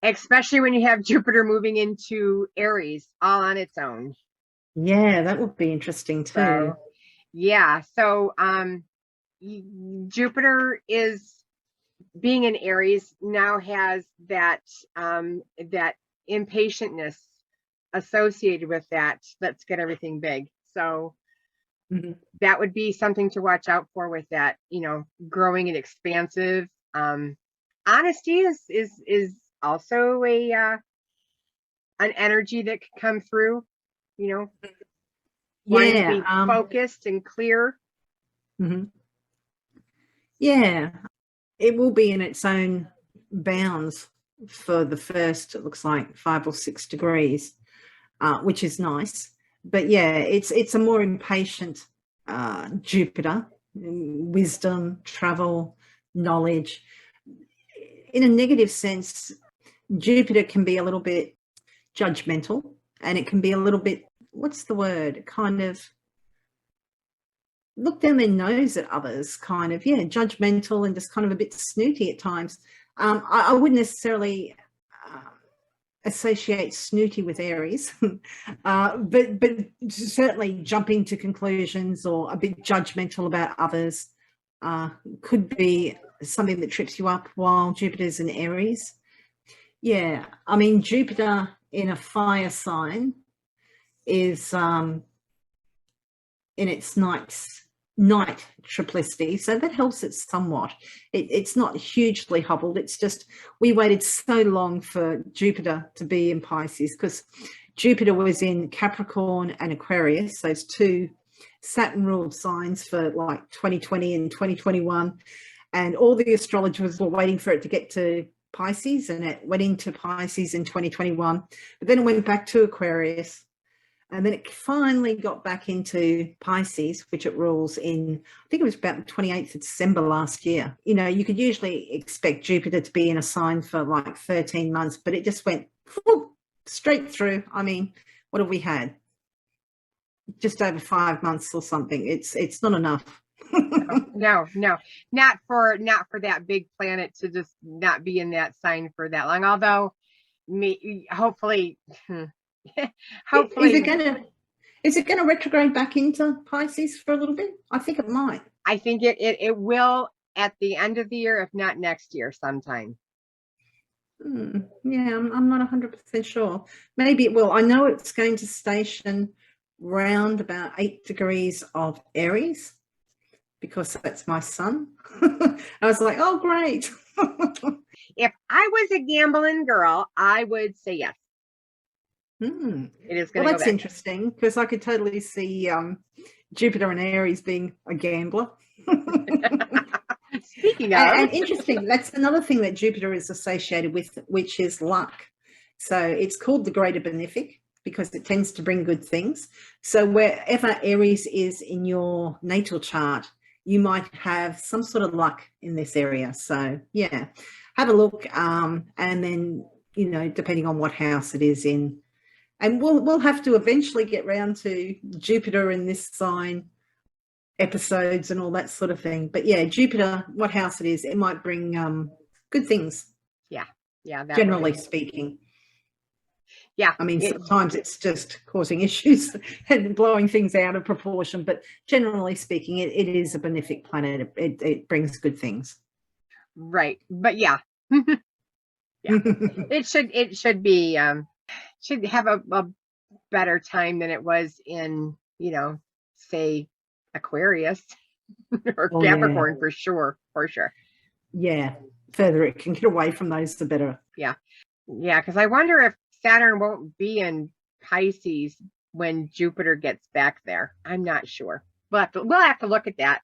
especially when you have Jupiter moving into Aries all on its own. Yeah, that would be interesting too. So, yeah. So, Jupiter is being in Aries now has that impatientness associated with that. Let's get everything big. So Mhm. that would be something to watch out for with that, growing and expansive. Honesty is also a an energy that can come through, you know, wanting to Yeah, be focused and clear. mhm. Yeah, it will be in its own bounds for the first, it looks like 5 or 6 degrees, which is nice. But yeah, it's a more impatient Jupiter, wisdom, travel, knowledge. In a negative sense, Jupiter can be a little bit judgmental, and it can be a little bit, what's the word, kind of look down their nose at others, kind of, yeah, judgmental and just kind of a bit snooty at times. I wouldn't necessarily associate snooty with Aries, but certainly jumping to conclusions or a bit judgmental about others could be something that trips you up while Jupiter's in Aries. Yeah, I mean, Jupiter in a fire sign is in its night triplicity, so that helps it somewhat. It's not hugely hobbled. It's just we waited so long for Jupiter to be in Pisces because Jupiter was in Capricorn and Aquarius, those two Saturn ruled signs, for like 2020 and 2021, and all the astrologers were waiting for it to get to Pisces, and it went into Pisces in 2021, but then it went back to Aquarius. And then it finally got back into Pisces, which it rules in, I think it was about the 28th of December last year. You know, you could usually expect Jupiter to be in a sign for like 13 months, but it just went whoop, straight through. I mean, what have we had? Just over 5 months or something. It's not enough. No, not for that big planet to just not be in that sign for that long. Although, hopefully, Is hopefully, it gonna retrograde back into Pisces for a little bit? I think it might. I think it will at the end of the year, if not next year, sometime. Yeah, I'm not 100% sure. Maybe it will. I know it's going to station round about 8 degrees of Aries because that's my sun. I was like, oh, great. If I was a gambling girl, I would say yes. It is Well, going to go that's back. interesting because I could totally see Jupiter and Aries being a gambler. Speaking of, And interesting, that's another thing that Jupiter is associated with, which is luck. So it's called the greater benefic because it tends to bring good things. So wherever Aries is in your natal chart, you might have some sort of luck in this area. So yeah, have a look, and then, you know, depending on what house it is in. And we'll have to eventually get round to Jupiter in this sign episodes and all that sort of thing. But yeah, Jupiter, what house it is, it might bring good things. yeah, that generally speaking. Yeah, I mean, sometimes it's just causing issues and blowing things out of proportion, but generally speaking, it is a benefic planet. It brings good things. Right. But yeah. Yeah. It should be should have a better time than it was in, say Aquarius or Oh, Capricorn, yeah. for sure. For sure. Yeah. Further it can get away from those, the better. Yeah. Yeah. Because I wonder if Saturn won't be in Pisces when Jupiter gets back there. I'm not sure. We'll have to look at that.